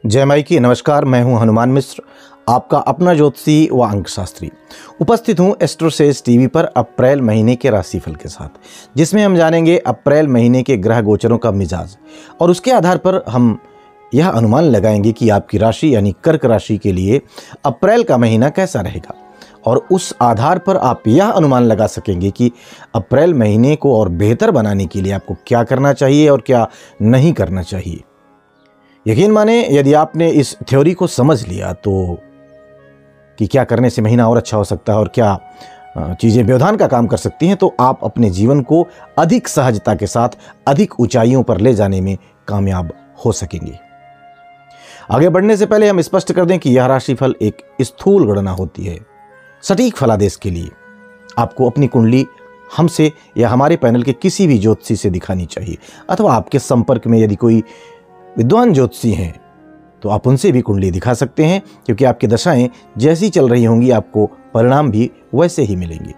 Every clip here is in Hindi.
जय माई की नमस्कार। मैं हूं हनुमान मिश्र, आपका अपना ज्योतिषी व अंक शास्त्री। उपस्थित हूं एस्ट्रोसेज टीवी पर अप्रैल महीने के राशिफल के साथ, जिसमें हम जानेंगे अप्रैल महीने के ग्रह गोचरों का मिजाज और उसके आधार पर हम यह अनुमान लगाएंगे कि आपकी राशि यानी कर्क राशि के लिए अप्रैल का महीना कैसा रहेगा और उस आधार पर आप यह अनुमान लगा सकेंगे कि अप्रैल महीने को और बेहतर बनाने के लिए आपको क्या करना चाहिए और क्या नहीं करना चाहिए। यकीन माने, यदि आपने इस थ्योरी को समझ लिया तो कि क्या करने से महीना और अच्छा हो सकता है और क्या चीज़ें व्यवधान का काम कर सकती हैं, तो आप अपने जीवन को अधिक सहजता के साथ अधिक ऊंचाइयों पर ले जाने में कामयाब हो सकेंगे। आगे बढ़ने से पहले हम स्पष्ट कर दें कि यह राशिफल एक स्थूल गणना होती है। सटीक फलादेश के लिए आपको अपनी कुंडली हमसे या हमारे पैनल के किसी भी ज्योतिषी से दिखानी चाहिए, अथवा आपके संपर्क में यदि कोई विद्वान ज्योतिषी हैं तो आप उनसे भी कुंडली दिखा सकते हैं, क्योंकि आपकी दशाएं जैसी चल रही होंगी आपको परिणाम भी वैसे ही मिलेंगे।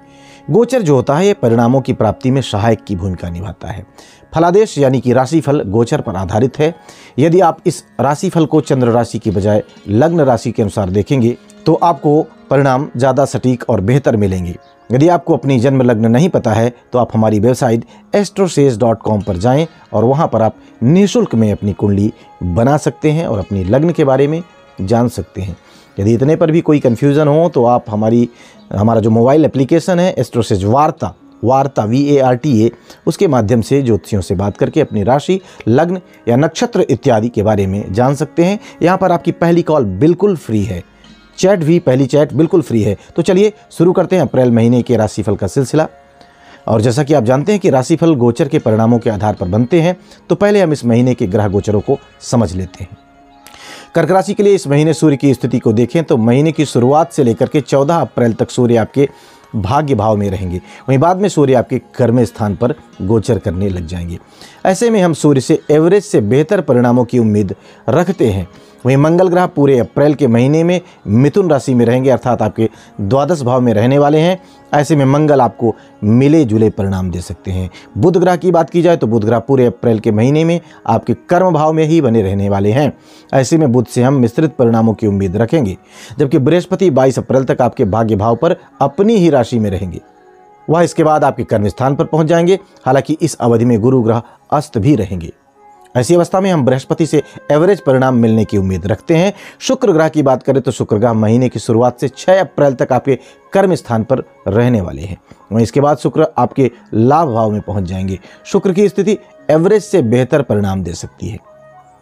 गोचर जो होता है ये परिणामों की प्राप्ति में सहायक की भूमिका निभाता है। फलादेश यानी कि राशिफल गोचर पर आधारित है। यदि आप इस राशिफल को चंद्र राशि की बजाय लग्न राशि के अनुसार देखेंगे तो आपको परिणाम ज़्यादा सटीक और बेहतर मिलेंगे। यदि आपको अपनी जन्म लग्न नहीं पता है तो आप हमारी वेबसाइट astrosage.com पर जाएं और वहां पर आप निःशुल्क में अपनी कुंडली बना सकते हैं और अपनी लग्न के बारे में जान सकते हैं। यदि इतने पर भी कोई कन्फ्यूज़न हो तो आप हमारा जो मोबाइल एप्लीकेशन है एस्ट्रोसेज वार्ता VARTA, उसके माध्यम से ज्योतिषियों से बात करके अपनी राशि, लग्न या नक्षत्र इत्यादि के बारे में जान सकते हैं। यहाँ पर आपकी पहली कॉल बिल्कुल फ्री है, पहली चैट बिल्कुल फ्री है। तो चलिए शुरू करते हैं अप्रैल महीने के राशिफल का सिलसिला। और जैसा कि आप जानते हैं कि राशिफल गोचर के परिणामों के आधार पर बनते हैं, तो पहले हम इस महीने के ग्रह गोचरों को समझ लेते हैं। कर्क राशि के लिए इस महीने सूर्य की स्थिति को देखें तो महीने की शुरुआत से लेकर के 14 अप्रैल तक सूर्य आपके भाग्य भाव में रहेंगे। वहीं बाद में सूर्य आपके कर्म स्थान पर गोचर करने लग जाएंगे। ऐसे में हम सूर्य से एवरेज से बेहतर परिणामों की उम्मीद रखते हैं। वहीं मंगल ग्रह पूरे अप्रैल के महीने में मिथुन राशि में रहेंगे, अर्थात आपके द्वादश भाव में रहने वाले हैं। ऐसे में मंगल आपको मिले जुले परिणाम दे सकते हैं। बुध ग्रह की बात की जाए तो बुध ग्रह पूरे अप्रैल के महीने में आपके कर्म भाव में ही बने रहने वाले हैं। ऐसे में बुध से हम मिश्रित परिणामों की उम्मीद रखेंगे, जबकि बृहस्पति 22 अप्रैल तक आपके भाग्य भाव पर अपनी ही राशि में रहेंगे। वह इसके बाद आपके कर्म स्थान पर पहुंच जाएंगे। हालांकि इस अवधि में गुरु ग्रह अस्त भी रहेंगे। ऐसी अवस्था में हम बृहस्पति से एवरेज परिणाम मिलने की उम्मीद रखते हैं। शुक्र ग्रह की बात करें तो शुक्र ग्रह महीने की शुरुआत से 6 अप्रैल तक आपके कर्म स्थान पर रहने वाले हैं। वहीं इसके बाद शुक्र आपके लाभ भाव में पहुंच जाएंगे। शुक्र की स्थिति एवरेज से बेहतर परिणाम दे सकती है।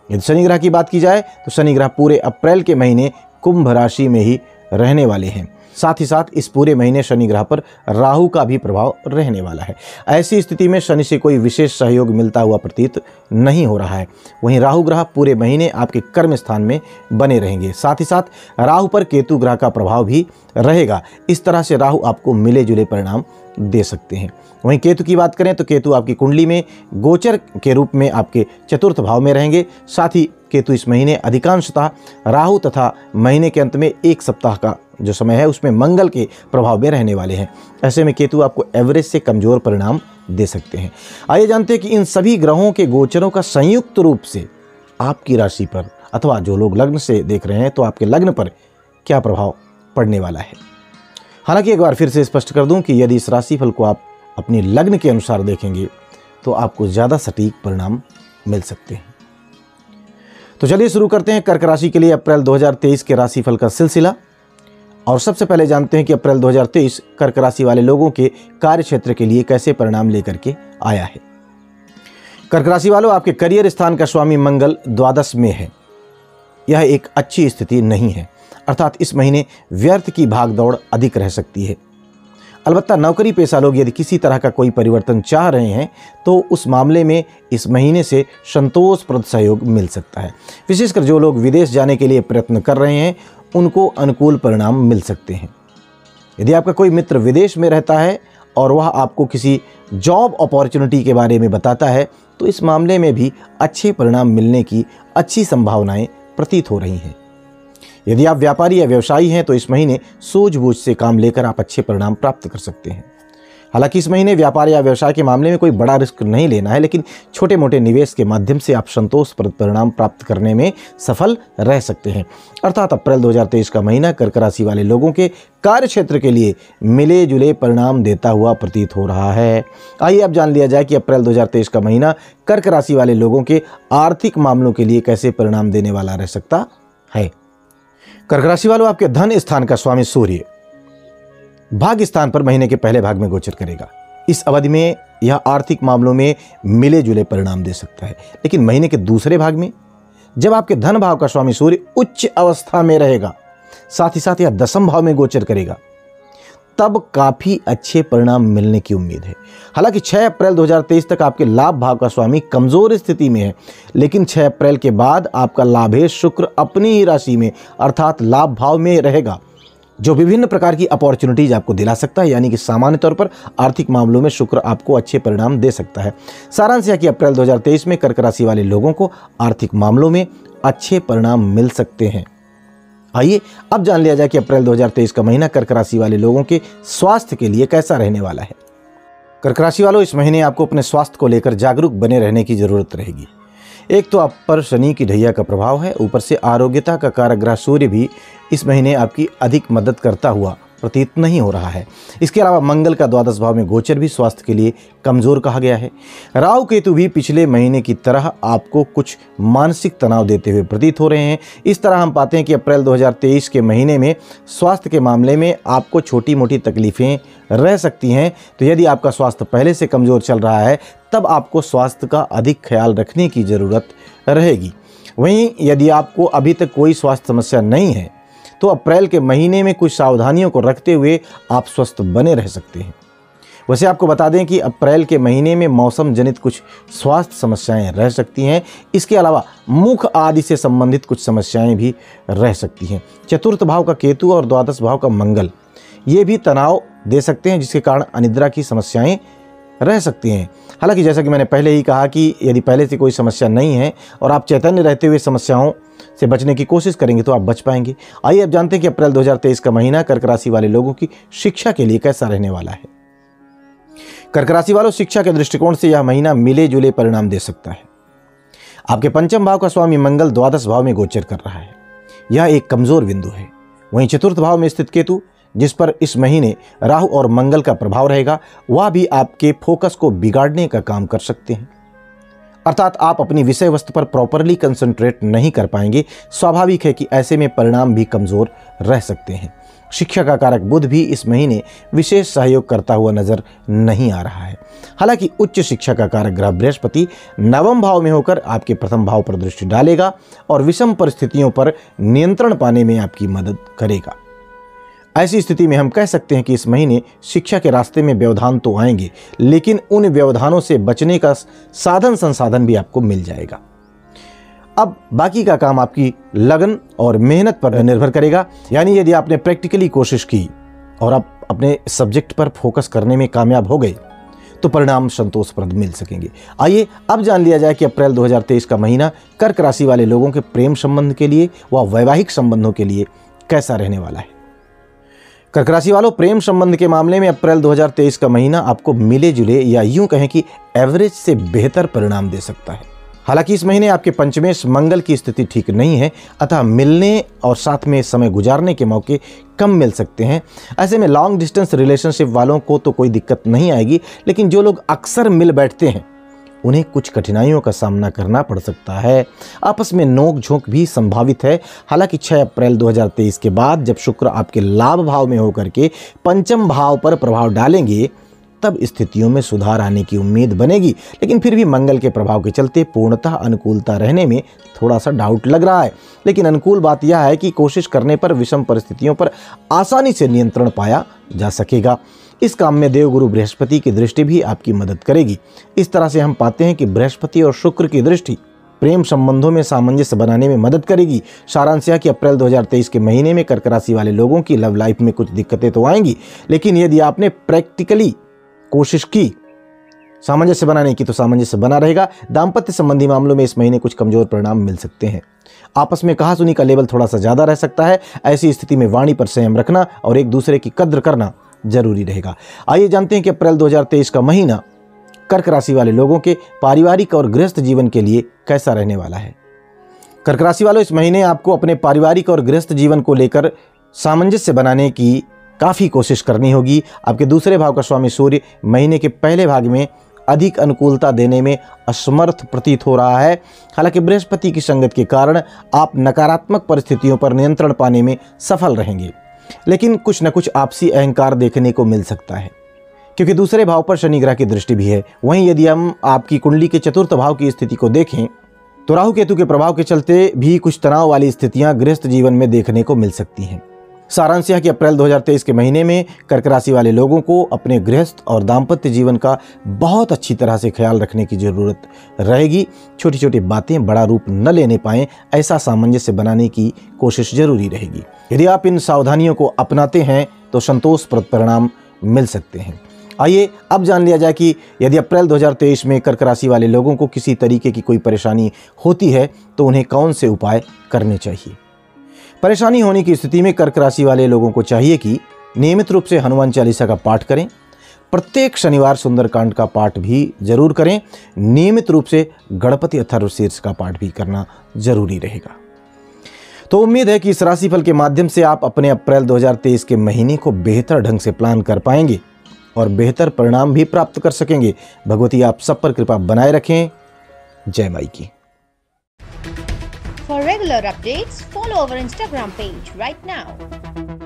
यदि शनि ग्रह की बात की जाए तो शनि ग्रह पूरे अप्रैल के महीने कुंभ राशि में ही रहने वाले हैं। साथ ही साथ इस पूरे महीने शनि ग्रह पर राहु का भी प्रभाव रहने वाला है। ऐसी स्थिति में शनि से कोई विशेष सहयोग मिलता हुआ प्रतीत नहीं हो रहा है। वहीं राहु ग्रह पूरे महीने आपके कर्म स्थान में बने रहेंगे। साथ ही साथ राहु पर केतु ग्रह का प्रभाव भी रहेगा। इस तरह से राहु आपको मिले जुले परिणाम दे सकते हैं। वहीं केतु की बात करें तो केतु आपकी कुंडली में गोचर के रूप में आपके चतुर्थ भाव में रहेंगे। साथ ही केतु इस महीने अधिकांशतः राहु तथा महीने के अंत में एक सप्ताह का जो समय है उसमें मंगल के प्रभाव में रहने वाले हैं। ऐसे में केतु आपको एवरेज से कमजोर परिणाम दे सकते हैं। आइए जानते हैं कि इन सभी ग्रहों के गोचरों का संयुक्त रूप से आपकी राशि पर, अथवा जो लोग लग्न से देख रहे हैं तो आपके लग्न पर क्या प्रभाव पड़ने वाला है। हालांकि एक बार फिर से स्पष्ट कर दूं कि यदि इस राशिफल को आप अपनी लग्न के अनुसार देखेंगे तो आपको ज़्यादा सटीक परिणाम मिल सकते हैं। तो चलिए शुरू करते हैं कर्क राशि के लिए अप्रैल 2023 के राशिफल का सिलसिला। और सबसे पहले जानते हैं कि अप्रैल 2023 कर्क राशि वाले लोगों के कार्य क्षेत्र के लिए कैसे परिणाम लेकर के आया है। कर्क राशि वालों, आपके करियर स्थान का स्वामी मंगल द्वादश में है। यह एक अच्छी स्थिति नहीं है, अर्थात इस महीने व्यर्थ की भागदौड़ अधिक रह सकती है। अलबत्ता नौकरी पेशा लोग यदि किसी तरह का कोई परिवर्तन चाह रहे हैं तो उस मामले में इस महीने से संतोषप्रद सहयोग मिल सकता है। विशेषकर जो लोग विदेश जाने के लिए प्रयत्न कर रहे हैं उनको अनुकूल परिणाम मिल सकते हैं। यदि आपका कोई मित्र विदेश में रहता है और वह आपको किसी जॉब अपॉर्चुनिटी के बारे में बताता है तो इस मामले में भी अच्छे परिणाम मिलने की अच्छी संभावनाएं प्रतीत हो रही हैं। यदि आप व्यापारी या व्यवसायी हैं तो इस महीने सूझबूझ से काम लेकर आप अच्छे परिणाम प्राप्त कर सकते हैं। हालांकि इस महीने व्यापार या व्यवसाय के मामले में कोई बड़ा रिस्क नहीं लेना है, लेकिन छोटे मोटे निवेश के माध्यम से आप संतोषप्रद परिणाम प्राप्त करने में सफल रह सकते हैं। अर्थात अप्रैल 2023 का महीना कर्क राशि वाले लोगों के कार्य क्षेत्र के लिए मिले जुले परिणाम देता हुआ प्रतीत हो रहा है। आइए अब जान लिया जाए कि अप्रैल 2023 का महीना कर्क राशि वाले लोगों के आर्थिक मामलों के लिए कैसे परिणाम देने वाला रह सकता है। कर्क राशि वालों, आपके धन स्थान का स्वामी सूर्य भाग्य स्थान पर महीने के पहले भाग में गोचर करेगा। इस अवधि में यह आर्थिक मामलों में मिले जुले परिणाम दे सकता है, लेकिन महीने के दूसरे भाग में जब आपके धन भाव का स्वामी सूर्य उच्च अवस्था में रहेगा, साथ ही साथ यह दशम भाव में गोचर करेगा, तब काफी अच्छे परिणाम मिलने की उम्मीद है। हालांकि 6 अप्रैल 2023 तक आपके लाभ भाव का स्वामी कमजोर स्थिति में है, लेकिन 6 अप्रैल के बाद आपका लाभेश शुक्र अपनी ही राशि में अर्थात लाभ भाव में रहेगा, जो विभिन्न प्रकार की अपॉर्चुनिटीज आपको दिला सकता है। यानी कि सामान्य तौर पर आर्थिक मामलों में शुक्र आपको अच्छे परिणाम दे सकता है। सारांश यह कि अप्रैल 2023 में कर्क राशि वाले लोगों को आर्थिक मामलों में अच्छे परिणाम मिल सकते हैं। आइए अब जान लिया जाए कि अप्रैल 2023 का महीना कर्क राशि वाले लोगों के स्वास्थ्य के लिए कैसा रहने वाला है। कर्क राशि वालों, इस महीने आपको अपने स्वास्थ्य को लेकर जागरूक बने रहने की जरूरत रहेगी। एक तो आप पर शनि की ढैया का प्रभाव है, ऊपर से आरोग्यता का कारक ग्रह सूर्य भी इस महीने आपकी अधिक मदद करता हुआ प्रतीत नहीं हो रहा है। इसके अलावा मंगल का द्वादश भाव में गोचर भी स्वास्थ्य के लिए कमजोर कहा गया है। राहु केतु भी पिछले महीने की तरह आपको कुछ मानसिक तनाव देते हुए प्रतीत हो रहे हैं। इस तरह हम पाते हैं कि अप्रैल 2023 के महीने में स्वास्थ्य के मामले में आपको छोटी मोटी तकलीफें रह सकती हैं। तो यदि आपका स्वास्थ्य पहले से कमजोर चल रहा है, तब आपको स्वास्थ्य का अधिक ख्याल रखने की ज़रूरत रहेगी। वहीं यदि आपको अभी तक कोई स्वास्थ्य समस्या नहीं है, तो अप्रैल के महीने में कुछ सावधानियों को रखते हुए आप स्वस्थ बने रह सकते हैं। वैसे आपको बता दें कि अप्रैल के महीने में मौसम जनित कुछ स्वास्थ्य समस्याएं रह सकती हैं। इसके अलावा मुख आदि से संबंधित कुछ समस्याएं भी रह सकती हैं। चतुर्थ भाव का केतु और द्वादश भाव का मंगल ये भी तनाव दे सकते हैं, जिसके कारण अनिद्रा की समस्याएं रह सकती हैं। हालांकि जैसा कि मैंने पहले ही कहा कि यदि पहले से कोई समस्या नहीं है और आप चैतन्य रहते हुए समस्याओं से बचने की कोशिश करेंगे तो आप बच पाएंगे। आइए अब जानते हैं कि अप्रैल 2023 का महीना कर्क राशि वाले लोगों की शिक्षा के लिए कैसा रहने वाला है। कर्क राशि वालों, शिक्षा के दृष्टिकोण से यह महीना मिले जुले परिणाम दे सकता है। आपके पंचम भाव का स्वामी मंगल द्वादश भाव में गोचर कर रहा है, यह एक कमजोर बिंदु है। वहीं चतुर्थ भाव में स्थित केतु, जिस पर इस महीने राहु और मंगल का प्रभाव रहेगा, वह भी आपके फोकस को बिगाड़ने का काम कर सकते हैं। अर्थात आप अपनी विषय वस्तु पर प्रॉपरली कंसंट्रेट नहीं कर पाएंगे। स्वाभाविक है कि ऐसे में परिणाम भी कमजोर रह सकते हैं। शिक्षा का कारक बुध भी इस महीने विशेष सहयोग करता हुआ नजर नहीं आ रहा है। हालांकि उच्च शिक्षा का कारक ग्रह बृहस्पति नवम भाव में होकर आपके प्रथम भाव पर दृष्टि डालेगा और विषम परिस्थितियों पर नियंत्रण पाने में आपकी मदद करेगा। ऐसी स्थिति में हम कह सकते हैं कि इस महीने शिक्षा के रास्ते में व्यवधान तो आएंगे, लेकिन उन व्यवधानों से बचने का साधन संसाधन भी आपको मिल जाएगा। अब बाकी का काम आपकी लगन और मेहनत पर निर्भर करेगा। यानी यदि आपने प्रैक्टिकली कोशिश की और आप अपने सब्जेक्ट पर फोकस करने में कामयाब हो गए, तो परिणाम संतोषप्रद मिल सकेंगे। आइए अब जान लिया जाए कि अप्रैल 2023 का महीना कर्क राशि वाले लोगों के प्रेम संबंध के लिए व वैवाहिक संबंधों के लिए कैसा रहने वाला है। कर्क राशि वालों, प्रेम संबंध के मामले में अप्रैल 2023 का महीना आपको मिले जुले या यूं कहें कि एवरेज से बेहतर परिणाम दे सकता है। हालांकि इस महीने आपके पंचमेश मंगल की स्थिति ठीक नहीं है, अतः मिलने और साथ में समय गुजारने के मौके कम मिल सकते हैं। ऐसे में लॉन्ग डिस्टेंस रिलेशनशिप वालों को तो कोई दिक्कत नहीं आएगी, लेकिन जो लोग अक्सर मिल बैठते हैं उन्हें कुछ कठिनाइयों का सामना करना पड़ सकता है। आपस में नोक झोंक भी संभावित है। हालांकि 6 अप्रैल 2023 के बाद जब शुक्र आपके लाभ भाव में होकर के पंचम भाव पर प्रभाव डालेंगे, तब स्थितियों में सुधार आने की उम्मीद बनेगी। लेकिन फिर भी मंगल के प्रभाव के चलते पूर्णतः अनुकूलता रहने में थोड़ा सा डाउट लग रहा है। लेकिन अनुकूल बात यह है कि कोशिश करने पर विषम परिस्थितियों पर आसानी से नियंत्रण पाया जा सकेगा। इस काम में देवगुरु बृहस्पति की दृष्टि भी आपकी मदद करेगी। इस तरह से हम पाते हैं कि बृहस्पति और शुक्र की दृष्टि प्रेम संबंधों में सामंजस्य बनाने में मदद करेगी। सारांश यह कि अप्रैल 2023 के महीने में कर्क राशि वाले लोगों की लव लाइफ में कुछ दिक्कतें तो आएंगी, लेकिन यदि आपने प्रैक्टिकली कोशिश की सामंजस्य बनाने की, तो सामंजस्य बना रहेगा। दाम्पत्य संबंधी मामलों में इस महीने कुछ कमजोर परिणाम मिल सकते हैं। आपस में कहासुनी का लेवल थोड़ा सा ज्यादा रह सकता है। ऐसी स्थिति में वाणी पर संयम रखना और एक दूसरे की कद्र करना जरूरी रहेगा। आइए जानते हैं कि अप्रैल 2023 का महीना कर्क राशि वाले लोगों के पारिवारिक और गृहस्थ जीवन के लिए कैसा रहने वाला है। कर्क राशि वालों, इस महीने आपको अपने पारिवारिक और गृहस्थ जीवन को लेकर सामंजस्य बनाने की काफ़ी कोशिश करनी होगी। आपके दूसरे भाव का स्वामी सूर्य महीने के पहले भाग में अधिक अनुकूलता देने में असमर्थ प्रतीत हो रहा है। हालांकि बृहस्पति की संगत के कारण आप नकारात्मक परिस्थितियों पर नियंत्रण पाने में सफल रहेंगे, लेकिन कुछ न कुछ आपसी अहंकार देखने को मिल सकता है, क्योंकि दूसरे भाव पर शनि ग्रह की दृष्टि भी है। वहीं यदि हम आपकी कुंडली के चतुर्थ भाव की स्थिति को देखें तो राहु केतु के प्रभाव के चलते भी कुछ तनाव वाली स्थितियां गृहस्थ जीवन में देखने को मिल सकती हैं। सारांश यह कि अप्रैल 2023 के महीने में कर्क राशि वाले लोगों को अपने गृहस्थ और दाम्पत्य जीवन का बहुत अच्छी तरह से ख्याल रखने की जरूरत रहेगी। छोटी छोटी बातें बड़ा रूप न लेने पाएं, ऐसा सामंजस्य बनाने की कोशिश जरूरी रहेगी। यदि आप इन सावधानियों को अपनाते हैं तो संतोषप्रद परिणाम मिल सकते हैं। आइए अब जान लिया जाए कि यदि अप्रैल 2023 में कर्क राशि वाले लोगों को किसी तरीके की कोई परेशानी होती है तो उन्हें कौन से उपाय करने चाहिए। परेशानी होने की स्थिति में कर्क राशि वाले लोगों को चाहिए कि नियमित रूप से हनुमान चालीसा का पाठ करें। प्रत्येक शनिवार सुंदरकांड का पाठ भी जरूर करें। नियमित रूप से गणपति अथर्वशीर्ष का पाठ भी करना जरूरी रहेगा। तो उम्मीद है कि इस राशिफल के माध्यम से आप अपने अप्रैल 2023 के महीने को बेहतर ढंग से प्लान कर पाएंगे और बेहतर परिणाम भी प्राप्त कर सकेंगे। भगवती आप सब पर कृपा बनाए रखें। जय माई की। For regular updates, follow our Instagram page right now.